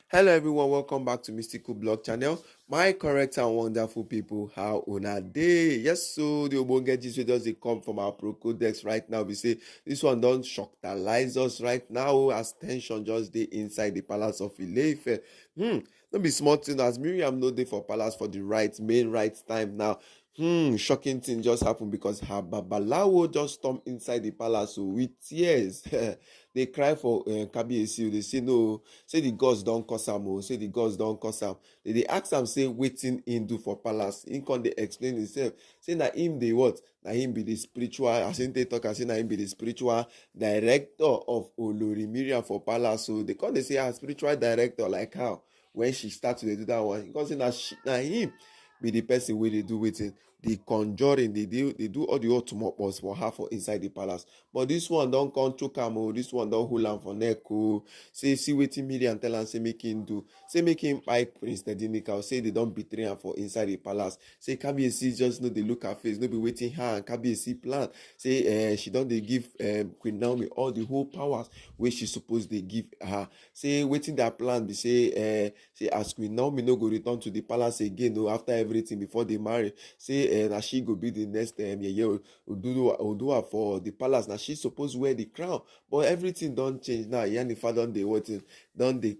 Hello everyone, welcome back to Mystical Blog channel. My correct and wonderful people, how una dey? Yes, so the Obonge gist wey just dey come from our pro codex right now. We say this one don shocktalize us right now as tension just dey inside the palace of Ile-Ife. No be small thing as Miriam no dey for palace for the main right time now. Shocking thing just happened because her Babalawo just stormed inside the palace with tears. They cry for Kabiyesi. They say no, say the gods don curse am o, say the gods don curse am. They dey ask am say wetin him do for palace. Him come dey explain himself. Say na him dey what? Na him be the spiritual, as him take talk am say na him be the spiritual director of Olori Miriam for palace. So they come dey say spiritual director like how? When she start to dey do that one, he come say na him be the person wey dey do wetin? The conjuring, they do all the otumopos for her for inside the palace. But this one don come choke am o, this one don hold am for neck o. Say see wetin Miriam tell am say make him do. Say make him kpai Prince Tedinika. Say they don betray am for inside the palace. Say Kabiyesi just no dey look her face, no be wetin her and Kabiyesi plan. Say she don dey give Queen Naomi all the whole powers wey she suppose dey give her. Say wetin their plan be say as Queen Naomi no go return to the palace again o after everything before they marry. Say na she go be the next Yeye Oduduwa for the palace. Na she suppose wear the crown, but everything don change now. Yanifa don dey wetin, don dey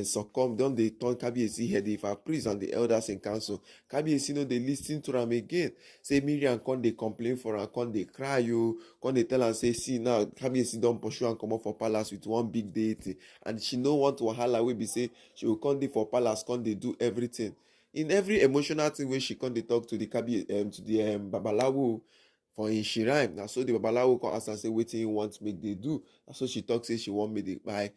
succumb, don dey turn Kabiyesi head. If her priest and the elders in council, Kabiyesi no dey lis ten to am again. Say Miriam come dey complain for am, come dey cry o, come dey tell am say see now Kabiyesi don pursue am comot for palace with one big deity, and she no want wahala wey be say she go come dey for palace, come dey do everything. In every emotional thing wey she come dey talk to the Babalawo for im shrine, na so the Babalawo come ask am say wetin im want make dey do. Na so she talk say she want make dey kpai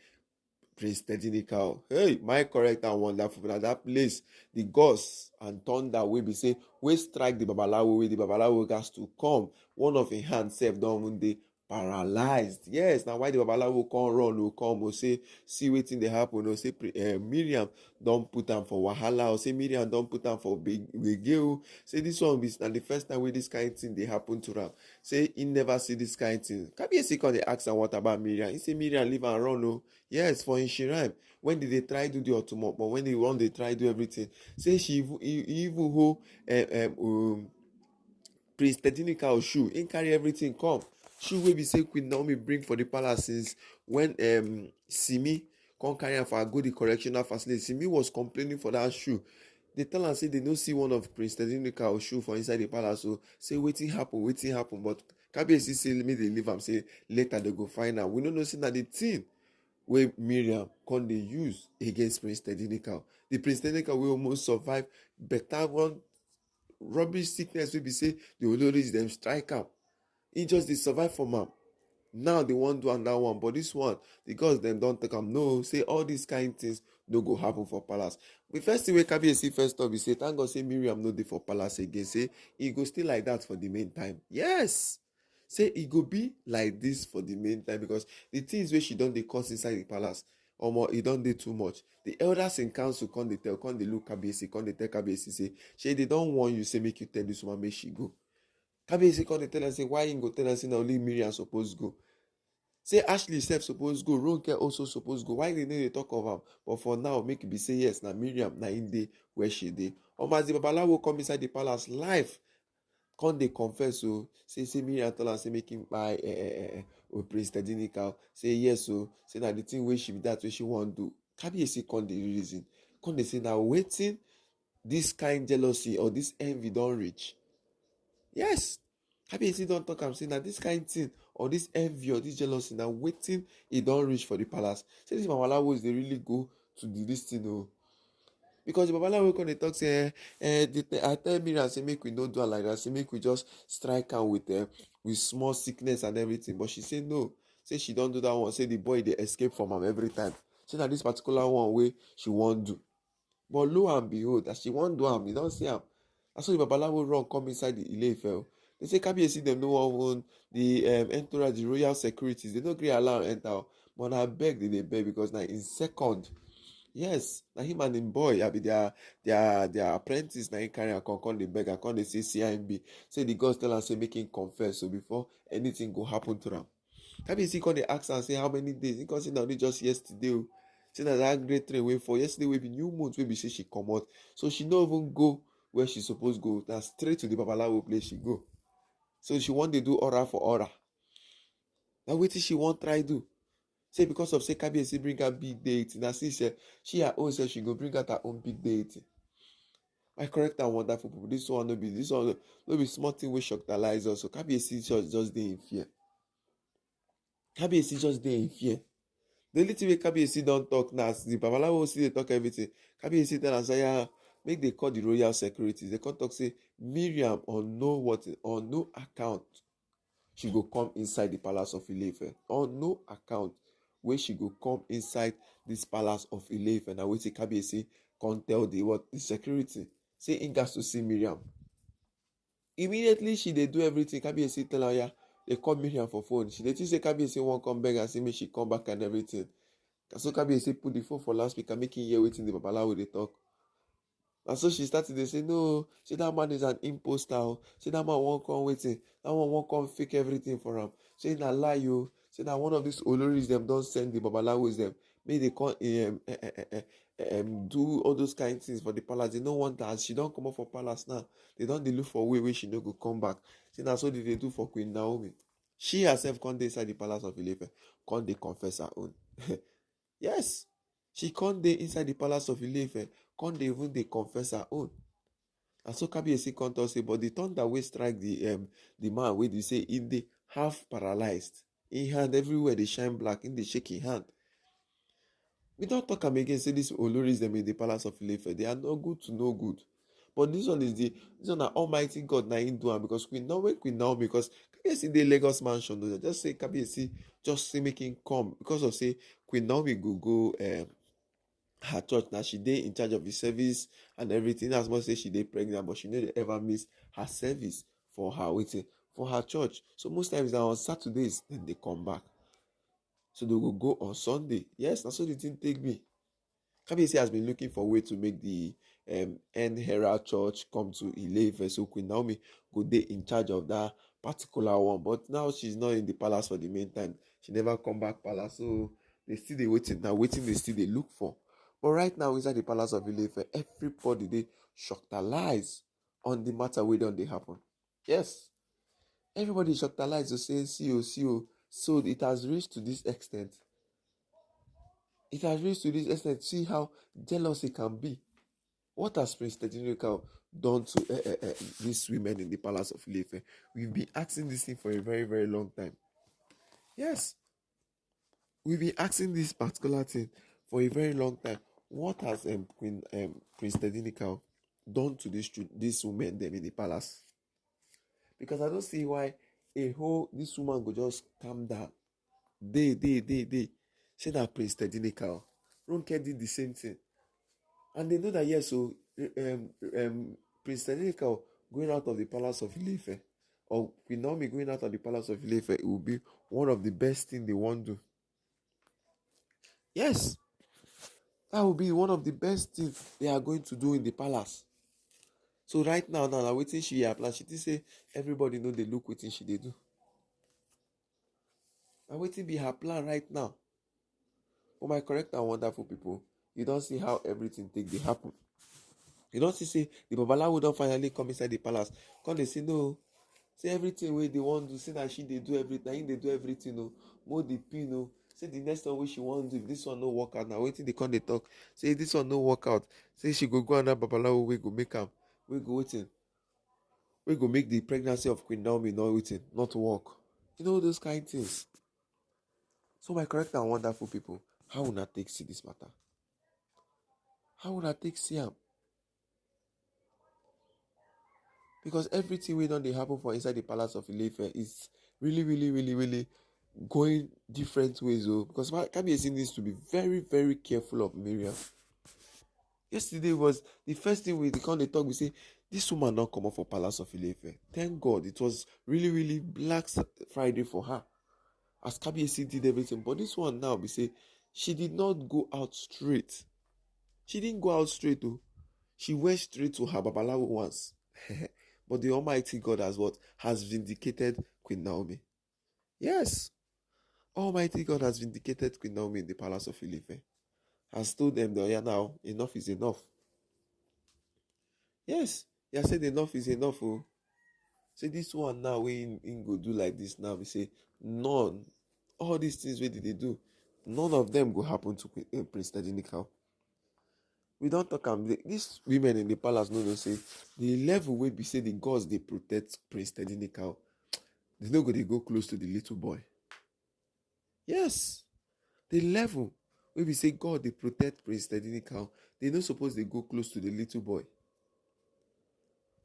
Prince Tedinika. Hey, my correct and wonderful, na that place the gods and thunder wey be say wey strike the Babalawo, wey the Babalawo gas to come, one of im hand sef don even dey paralyzed. Yes, na why the Babalawo come run o, come o, say see wetin dey happen o. Say Miriam don put am for wahala o, say Miriam don put am for gbege o. Say this one be na the first time wey this kind thing dey happen to am. Say he never see this kind thing. Kabiyesi come dey ask am what about Miriam. He say Miriam leave am run o. Yes, for im shrine. When did they try do the otumo, but when they want they try do everything. Say she even hold Prince Tedinika shoe. He carry everything come. Shoe wey be say Queen Naomi bring for the palace since when Simi come carry am for Agodi correctional facility. Simi was complaining for that shoe. They tell am say they no see one of Prince Tedinika shoe for inside the palace. So say wetin happen. But Kabiyesi say make they leave am. Say later they go find am. We no know say na the thing wey Miriam come dey use against Prince Tedinika. The Prince Tedinika wey almost survive better one rubbish sickness wey be say the Oloris dem strike am. He just dey survive from am. Now they wan do another one, but this one the gods dem don take am. No, say all these kind things no go happen for palace. The first thing wey Kabiyesi first talk be say thank God say Miriam no dey for palace again. Say e go stay like that for the main time. Yes, say e go be like this for the main time because the things wey she don dey cause inside the palace, omo, e don dey too much. The elders in council come dey look Kabiyesi, come dey tell Kabiyesi say shey they don warn you say make you tell this woman make she go. Kabiyesi come dey tell am say why him go tell am say na only Miriam suppose go. Say Ashley sef suppose go, Ronke also suppose go. Why they no dey talk of am? But for now, make e be say yes, na Miriam na im dey where she dey. As the Babalawo come inside the palace live, come dey confess o. Say Miriam tell am say make him kpai Prince Tedinika. Say yes o. Say na the thing wey she be that wey she wan do. Kabiyesi come dey reason. Come dey say na wetin this kind jealousy or this envy don reach. Yes, Kabiyesi don talk am say na this kind thing or this envy or this jealousy na wetin e don reach for the palace. Say this Babalawos dey really go to this thing o. Because the Babalawo come dey talk say I tell Miriam say make we no do am like that, say make we just strike am with small sickness and everything. But she say no. Say she don do that one. Say the boy dey escape from am every time. Say na this particular one wey she wan do. But lo and behold, as she wan do am, you don see am. That's why the Babalawo run come inside the Ile-Ife. They say Kabiyesi dem no wan the entourage, the royal securities, they no gree allow am enter. But na beg they dey beg because na in second. Yes, na him and him boy, I be their apprentice, na him carry am come dey beg am, come dey say CIMB. Say the gods tell am say make him confess so before anything go happen to am. Kabiyesi come dey ask am say how many days? He come say na only just yesterday o. Say that great train wey for yesterday wey be new month wey be say she comot, so she no even go where she suppose go. Na straight to the Babalawo place she go. So she wan dey do aura for aura. Na wetin she wan try do. Say because of say Kabiyesi bring her big deity, na see say she her own say she go bring out her own big deity. My correct and wonderful people, this one no be small thing wey shock the lies also. Kabiyesi just dey in fear. Kabiyesi just dey in fear. The only thing wey Kabiyesi don talk now, as the Babalawo still dey talk everything, Kabiyesi tell am say, yeah, make they call the royal securities. They come talk say Miriam on no account she go come inside the palace of Ile-Ife. On no account wey she go come inside this palace of Ile-Ife. Na wetin Kabiyesi come tell the security. Say he got to see Miriam. Immediately she dey do everything. Kabiyesi tell her, yeah, they call Miriam for phone. She dey think say Kabiyesi wan come beg and say make she come back and everything. So Kabiyesi put the phone for loudspeaker, make him hear wetin the Babalawo dey talk. And so she started to say, no, say that man is an imposter. Say that man won't come waiting. That one won't come fake everything for him. Say na lie you. Say that one of these Oloris them don't send the Babalawos them. May they come do all those kind of things for the palace. They don't want that. She don't come up for palace now. They don't look for a way where she no go come back. Say that's what they do for Queen Naomi. She herself can't inside the palace of Ile-Ife. Can't they confess her own? Yes. She can't dey inside the palace of Ile-Ife. Can't they even they confess her own? And so Kabiyesi can't tell say, but the thunder wey strike the man wey they say in the half paralyzed. In hand everywhere they shine black. In the shaking hand. We don't talk am again. Say this Oloris them in the palace of Ile-Ife. They are no good to no good. But this one Almighty God na him do am because Queen Naomi because Kabiyesi dey Lagos mansion. Just say Kabiyesi just say make him come because of say Queen Naomi go her church. Now she dey in charge of the service and everything. As much say she dey pregnant, but she no dey ever miss her service for her church. So most times now on Saturdays then they come back. So they will go on Sunday. Yes, that's what the thing take me. Kabiyesi has been looking for a way to make the Herald Church come to Ile-Ife, so Queen Naomi go dey in charge of that particular one. But now she's not in the palace for the meantime. She never come back palace, so they still dey waiting. Now waiting they still they look for. But right now inside the palace of Ile-Ife, everybody they shocked their lies on the matter wey don dey happen. Yes, everybody shocked their lies to say see. So it has reached to this extent. It has reached to this extent. See how jealous it can be. What has Prince Terríblè done to these women in the palace of Ile-Ife? We've been asking this thing for a very, very long time. Yes. We've been asking this particular thing for a very long time. What has Prince Terríblè done to these women them in the palace? Because I don't see why this woman go just calm down. They. Say that Prince Terríblè Ronke did the same thing. And they know that yes, so Prince Terríblè going out of the palace of Ile-Ife, or Queen Naomi going out of the palace of Ile-Ife, it will be one of the best things they want to do. Yes, that will be one of the best things they are going to do in the palace. So right now, waiting she apply. She say everybody know they look waiting she they do. And waiting be her plan right now. For my correct and wonderful people, you don't see how everything take dey happen. You don't see say the Babalawo don't finally come inside the palace. Come they say no. Say everything wey they want to say that she they do everything. They do everything. No, more the pin. No, say the next one wey she want to do. If this one no work out now, waiting they come they talk. Say this one no work out. Say she go another Babalawo we go make am. We go waiting. We go make the pregnancy of Queen Naomi not work. You know those kind of things. So my correct and wonderful people, how will not take see this matter? How would I take see am? Because everything we done they happen for inside the palace of Ile-Ife is really going different ways. Because Kabiyesi needs to be very, very careful of Miriam. Yesterday was the first thing we talk. We say this woman not come up for palace of Ile-Ife. Thank God it was really Black Friday for her. As Kabiyesi did everything, but this one now we say she did not go out straight. She didn't go out straight though. She went straight to her Babalawo once. But the Almighty God has vindicated Queen Naomi. Yes. Almighty God has vindicated Queen Naomi in the palace of Ile-Ife. has told them that, yeah, now enough is enough. Yes, he has said enough is enough. Oh, say this one now we in go do like this now. We say none. All these things where did they do? None of them go happen to Prince Tedinika. We don't talk am. These women in the palace no say the level wey be say the gods they protect Prince Tedinika. They no go they go close to the little boy. Yes, the level wey be say God they protect Prince Tedinika. They no suppose they go close to the little boy.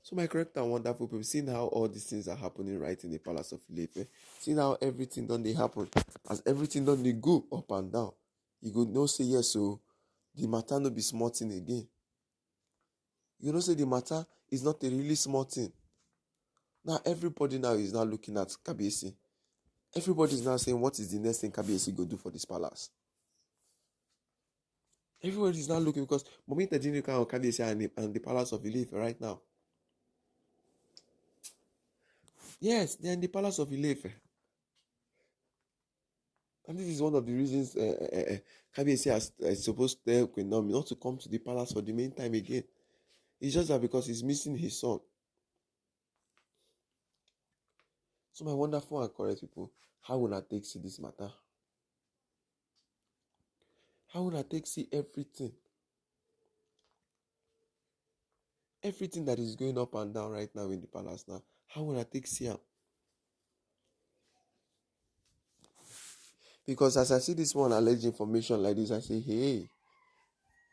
So my correct and wonderful people, seeing how all these things are happening right in the palace of Ile-Ife, seeing how everything done they happen, as everything done they go up and down, you go no say yes, so the matter no be small thing again. You know say the matter is not a really small thing. Now everybody now is now looking at Kabiyesi. Everybody is now saying, what is the next thing Kabiyesi go do for this palace? Everybody is now looking because Mummy Tedinika and Kabiyesi and the palace of Ile-Ife right now. Yes, they are in the palace of Ile-Ife. And this is one of the reasons Kabiyesi has supposed to tell Queen Naomi not to come to the palace for the main time again. It's just that because he's missing his son. So my wonderful and correct people, how will I take see this matter? How will I take see everything? Everything that is going up and down right now in the palace now, how will I take see him? Because as I see this one alleged information like this, I say, hey,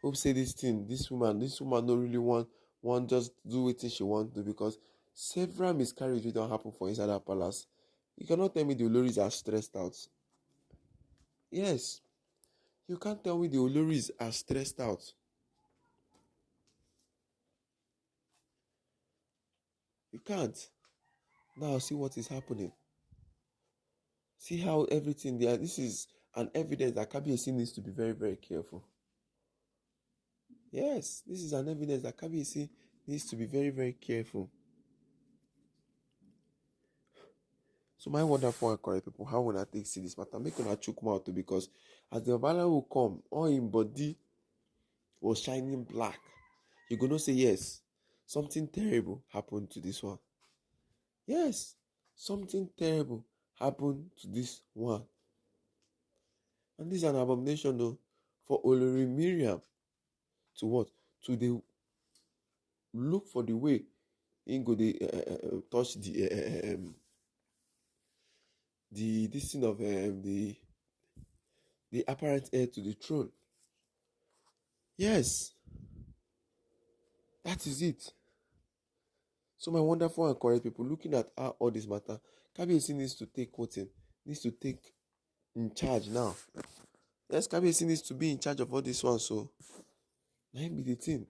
hope say this thing, this woman don't really want just do what she want to do, because several miscarriages don't happen for inside that palace. You cannot tell me the Oloris are stressed out. Yes, you can't tell me the Oloris are stressed out. You can't. Now see what is happening. See how everything there. This is an evidence that Kabiyesi needs to be very, very careful. Yes, this is an evidence that Kabiyesi needs to be very, very careful. So my wonderful and correct people, how will I take see this matter? Make una chook mouth too, because as the Babalawo will come, all in body was shining black. You gonna say yes, something terrible happened to this one. Yes, something terrible happened to this one. And this is an abomination though for Olori Miriam to what? To the look for the way in go they touch the this thing of the apparent heir to the throne. Yes, that is it. So my wonderful and correct people, looking at how all this matter, Kabiyesi needs to take quoting, needs to take in charge now. Yes, Kabiyesi needs to be in charge of all this one, so that be the thing.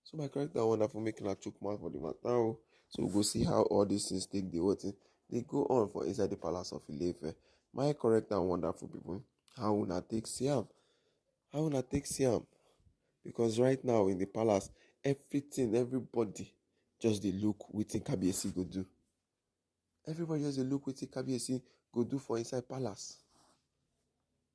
So my correct and wonderful making a chook mouth for the matter. So we'll go see how all these things take the whole thing. They go on for inside the palace of Ile-Ife. My correct and wonderful people, how will I take Siam? How will I take Siam? Because right now in the palace, everybody just they look wetin Kabiyesi go do. Everybody just they look wetin Kabiyesi go do for inside palace.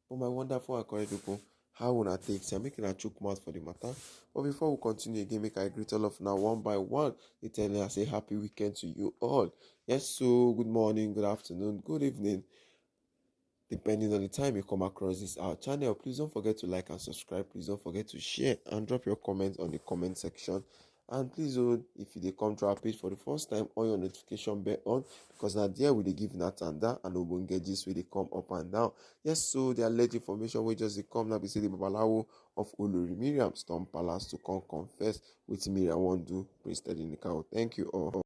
But my wonderful and correct people, how will I take Siam? Making a chook mouth for the matter. But before we continue again, make I greet all of now one by one. They tell us a happy weekend to you all. Yes, so good morning, good afternoon, good evening, depending on the time you come across this our channel. Please don't forget to like and subscribe. Please don't forget to share and drop your comments on the comment section. And please, if you come to our page for the first time, on your notification bell on, because now there we give that and that and ogbonge gist where they come up and down. Yes, so the alleged information we just come now. We say the Babalawo of Olori Miriam Størm Palace to come confess with Miriam won't do Prince Tedinika. Thank you all.